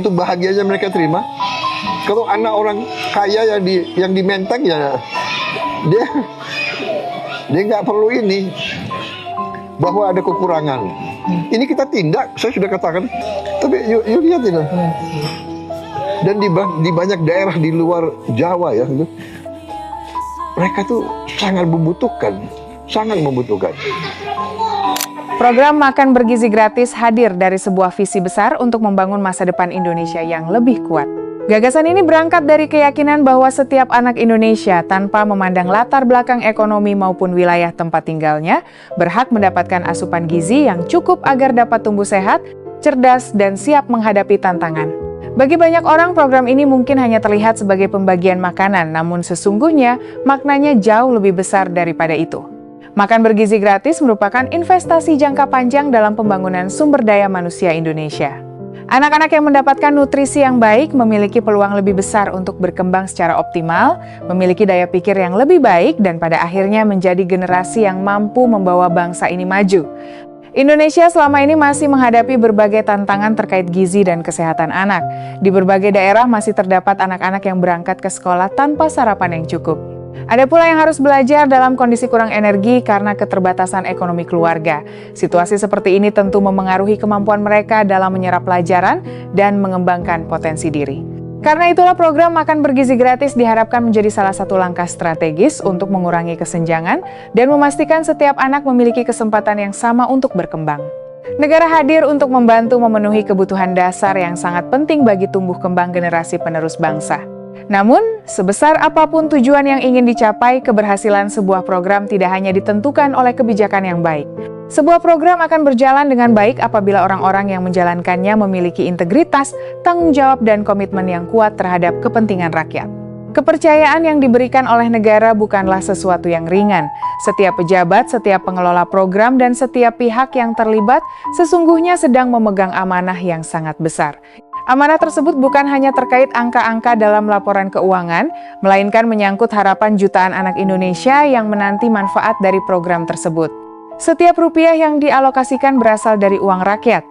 Itu bahagianya mereka terima. Kalau anak orang kaya yang di Menteng ya dia nggak perlu ini, bahwa ada kekurangan. Ini kita tindak, saya sudah katakan. Tapi yuk lihat ini. Dan di banyak daerah di luar Jawa ya, mereka tuh sangat membutuhkan. Program Makan Bergizi Gratis hadir dari sebuah visi besar untuk membangun masa depan Indonesia yang lebih kuat. Gagasan ini berangkat dari keyakinan bahwa setiap anak Indonesia, tanpa memandang latar belakang ekonomi maupun wilayah tempat tinggalnya, berhak mendapatkan asupan gizi yang cukup agar dapat tumbuh sehat, cerdas, dan siap menghadapi tantangan. Bagi banyak orang, program ini mungkin hanya terlihat sebagai pembagian makanan, namun sesungguhnya maknanya jauh lebih besar daripada itu. Makan Bergizi Gratis merupakan investasi jangka panjang dalam pembangunan sumber daya manusia Indonesia. Anak-anak yang mendapatkan nutrisi yang baik memiliki peluang lebih besar untuk berkembang secara optimal, memiliki daya pikir yang lebih baik, dan pada akhirnya menjadi generasi yang mampu membawa bangsa ini maju. Indonesia selama ini masih menghadapi berbagai tantangan terkait gizi dan kesehatan anak. Di berbagai daerah masih terdapat anak-anak yang berangkat ke sekolah tanpa sarapan yang cukup. Ada pula yang harus belajar dalam kondisi kurang energi karena keterbatasan ekonomi keluarga. Situasi seperti ini tentu memengaruhi kemampuan mereka dalam menyerap pelajaran dan mengembangkan potensi diri. Karena itulah program Makan Bergizi Gratis diharapkan menjadi salah satu langkah strategis untuk mengurangi kesenjangan dan memastikan setiap anak memiliki kesempatan yang sama untuk berkembang. Negara hadir untuk membantu memenuhi kebutuhan dasar yang sangat penting bagi tumbuh kembang generasi penerus bangsa. Namun, sebesar apapun tujuan yang ingin dicapai, keberhasilan sebuah program tidak hanya ditentukan oleh kebijakan yang baik. Sebuah program akan berjalan dengan baik apabila orang-orang yang menjalankannya memiliki integritas, tanggung jawab, dan komitmen yang kuat terhadap kepentingan rakyat. Kepercayaan yang diberikan oleh negara bukanlah sesuatu yang ringan. Setiap pejabat, setiap pengelola program, dan setiap pihak yang terlibat sesungguhnya sedang memegang amanah yang sangat besar. Amanah tersebut bukan hanya terkait angka-angka dalam laporan keuangan, melainkan menyangkut harapan jutaan anak Indonesia yang menanti manfaat dari program tersebut. Setiap rupiah yang dialokasikan berasal dari uang rakyat.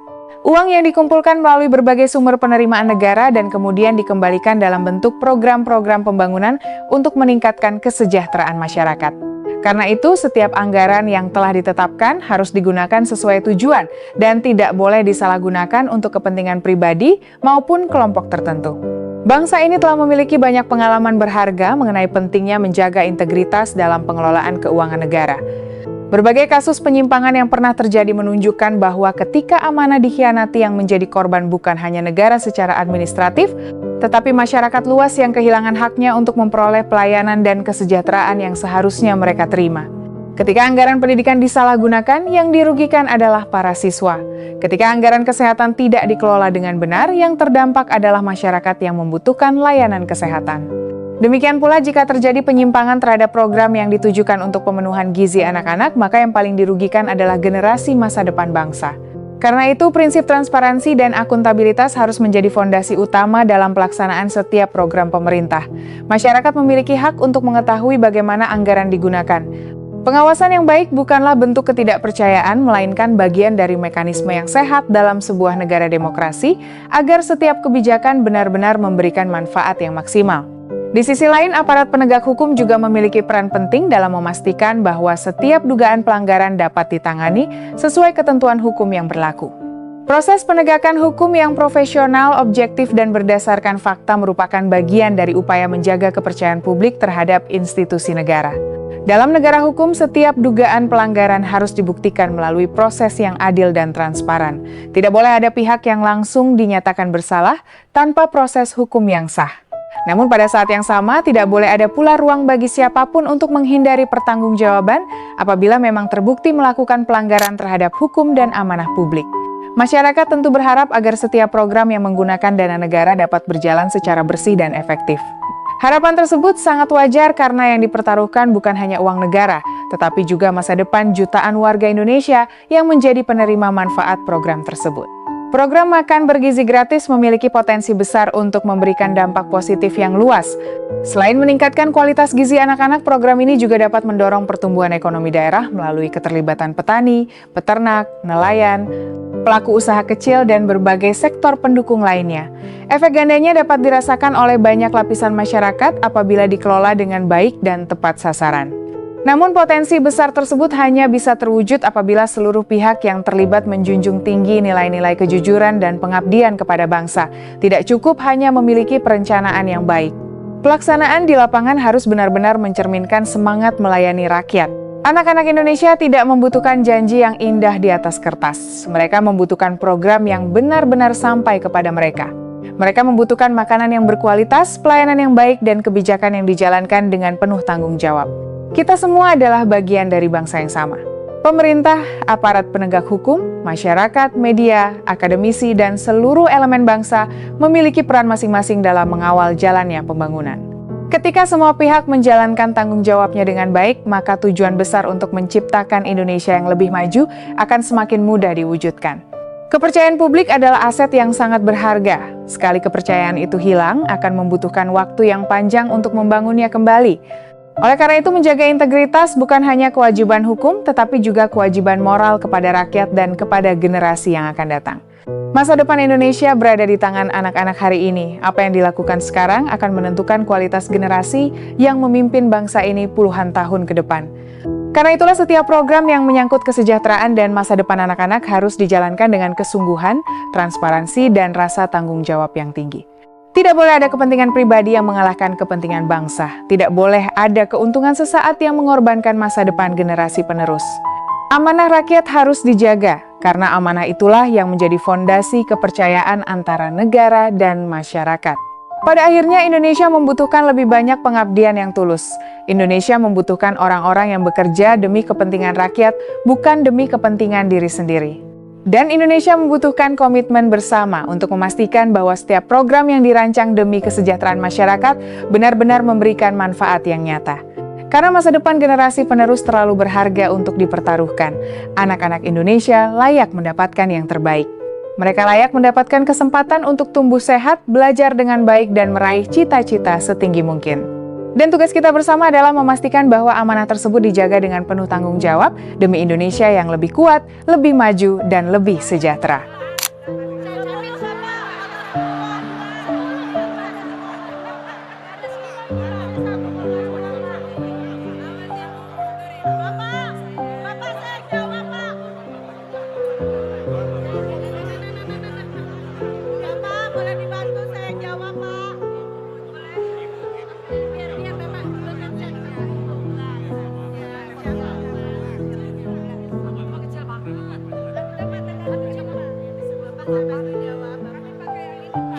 Uang yang dikumpulkan melalui berbagai sumber penerimaan negara dan kemudian dikembalikan dalam bentuk program-program pembangunan untuk meningkatkan kesejahteraan masyarakat. Karena itu, setiap anggaran yang telah ditetapkan harus digunakan sesuai tujuan dan tidak boleh disalahgunakan untuk kepentingan pribadi maupun kelompok tertentu. Bangsa ini telah memiliki banyak pengalaman berharga mengenai pentingnya menjaga integritas dalam pengelolaan keuangan negara. Berbagai kasus penyimpangan yang pernah terjadi menunjukkan bahwa ketika amanah dikhianati, yang menjadi korban bukan hanya negara secara administratif, tetapi masyarakat luas yang kehilangan haknya untuk memperoleh pelayanan dan kesejahteraan yang seharusnya mereka terima. Ketika anggaran pendidikan disalahgunakan, yang dirugikan adalah para siswa. Ketika anggaran kesehatan tidak dikelola dengan benar, yang terdampak adalah masyarakat yang membutuhkan layanan kesehatan. Demikian pula jika terjadi penyimpangan terhadap program yang ditujukan untuk pemenuhan gizi anak-anak, maka yang paling dirugikan adalah generasi masa depan bangsa. Karena itu, prinsip transparansi dan akuntabilitas harus menjadi fondasi utama dalam pelaksanaan setiap program pemerintah. Masyarakat memiliki hak untuk mengetahui bagaimana anggaran digunakan. Pengawasan yang baik bukanlah bentuk ketidakpercayaan, melainkan bagian dari mekanisme yang sehat dalam sebuah negara demokrasi agar setiap kebijakan benar-benar memberikan manfaat yang maksimal. Di sisi lain, aparat penegak hukum juga memiliki peran penting dalam memastikan bahwa setiap dugaan pelanggaran dapat ditangani sesuai ketentuan hukum yang berlaku. Proses penegakan hukum yang profesional, objektif, dan berdasarkan fakta merupakan bagian dari upaya menjaga kepercayaan publik terhadap institusi negara. Dalam negara hukum, setiap dugaan pelanggaran harus dibuktikan melalui proses yang adil dan transparan. Tidak boleh ada pihak yang langsung dinyatakan bersalah tanpa proses hukum yang sah. Namun pada saat yang sama, tidak boleh ada pula ruang bagi siapapun untuk menghindari pertanggungjawaban apabila memang terbukti melakukan pelanggaran terhadap hukum dan amanah publik. Masyarakat tentu berharap agar setiap program yang menggunakan dana negara dapat berjalan secara bersih dan efektif. Harapan tersebut sangat wajar karena yang dipertaruhkan bukan hanya uang negara, tetapi juga masa depan jutaan warga Indonesia yang menjadi penerima manfaat program tersebut. Program Makan Bergizi Gratis memiliki potensi besar untuk memberikan dampak positif yang luas. Selain meningkatkan kualitas gizi anak-anak, program ini juga dapat mendorong pertumbuhan ekonomi daerah melalui keterlibatan petani, peternak, nelayan, pelaku usaha kecil, dan berbagai sektor pendukung lainnya. Efek gandanya dapat dirasakan oleh banyak lapisan masyarakat apabila dikelola dengan baik dan tepat sasaran. Namun potensi besar tersebut hanya bisa terwujud apabila seluruh pihak yang terlibat menjunjung tinggi nilai-nilai kejujuran dan pengabdian kepada bangsa. Tidak cukup hanya memiliki perencanaan yang baik. Pelaksanaan di lapangan harus benar-benar mencerminkan semangat melayani rakyat. Anak-anak Indonesia tidak membutuhkan janji yang indah di atas kertas. Mereka membutuhkan program yang benar-benar sampai kepada mereka. Mereka membutuhkan makanan yang berkualitas, pelayanan yang baik, dan kebijakan yang dijalankan dengan penuh tanggung jawab. Kita semua adalah bagian dari bangsa yang sama. Pemerintah, aparat penegak hukum, masyarakat, media, akademisi, dan seluruh elemen bangsa memiliki peran masing-masing dalam mengawal jalannya pembangunan. Ketika semua pihak menjalankan tanggung jawabnya dengan baik, maka tujuan besar untuk menciptakan Indonesia yang lebih maju akan semakin mudah diwujudkan. Kepercayaan publik adalah aset yang sangat berharga. Sekali kepercayaan itu hilang, akan membutuhkan waktu yang panjang untuk membangunnya kembali. Oleh karena itu, menjaga integritas bukan hanya kewajiban hukum, tetapi juga kewajiban moral kepada rakyat dan kepada generasi yang akan datang. Masa depan Indonesia berada di tangan anak-anak hari ini. Apa yang dilakukan sekarang akan menentukan kualitas generasi yang memimpin bangsa ini puluhan tahun ke depan. Karena itulah setiap program yang menyangkut kesejahteraan dan masa depan anak-anak harus dijalankan dengan kesungguhan, transparansi, dan rasa tanggung jawab yang tinggi. Tidak boleh ada kepentingan pribadi yang mengalahkan kepentingan bangsa. Tidak boleh ada keuntungan sesaat yang mengorbankan masa depan generasi penerus. Amanah rakyat harus dijaga, karena amanah itulah yang menjadi fondasi kepercayaan antara negara dan masyarakat. Pada akhirnya, Indonesia membutuhkan lebih banyak pengabdian yang tulus. Indonesia membutuhkan orang-orang yang bekerja demi kepentingan rakyat, bukan demi kepentingan diri sendiri. Dan Indonesia membutuhkan komitmen bersama untuk memastikan bahwa setiap program yang dirancang demi kesejahteraan masyarakat benar-benar memberikan manfaat yang nyata. Karena masa depan generasi penerus terlalu berharga untuk dipertaruhkan, anak-anak Indonesia layak mendapatkan yang terbaik. Mereka layak mendapatkan kesempatan untuk tumbuh sehat, belajar dengan baik, dan meraih cita-cita setinggi mungkin. Dan tugas kita bersama adalah memastikan bahwa amanah tersebut dijaga dengan penuh tanggung jawab demi Indonesia yang lebih kuat, lebih maju, dan lebih sejahtera.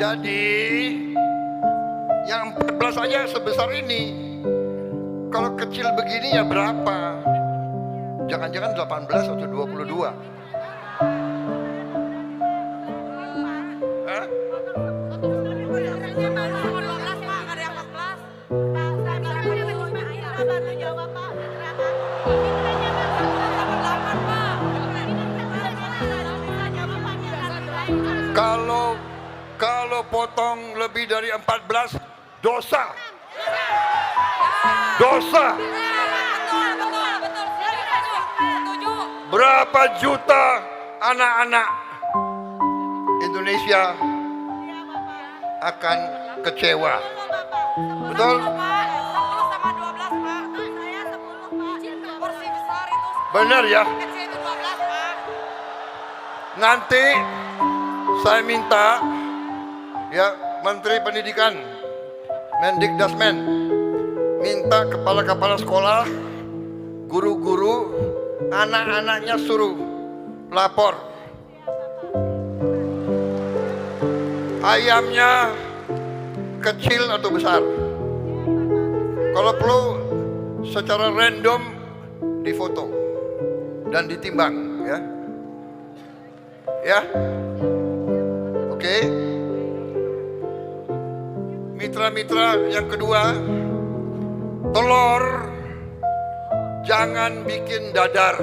Jadi yang 14 aja sebesar ini. Kalau kecil begini ya berapa? Jangan-jangan 18 atau 22. Hah? Kalau potong lebih dari 14 dosa. Dosa. Berapa juta anak-anak Indonesia akan kecewa. Betul? Benar ya? Nanti saya minta ya Menteri Pendidikan, Mendikdasmen, minta kepala-kepala sekolah, guru-guru, anak-anaknya suruh lapor. Ayamnya kecil atau besar. Kalau perlu secara random difoto dan ditimbang ya. Ya. Oke. Mitra-mitra yang kedua, telur jangan bikin dadar.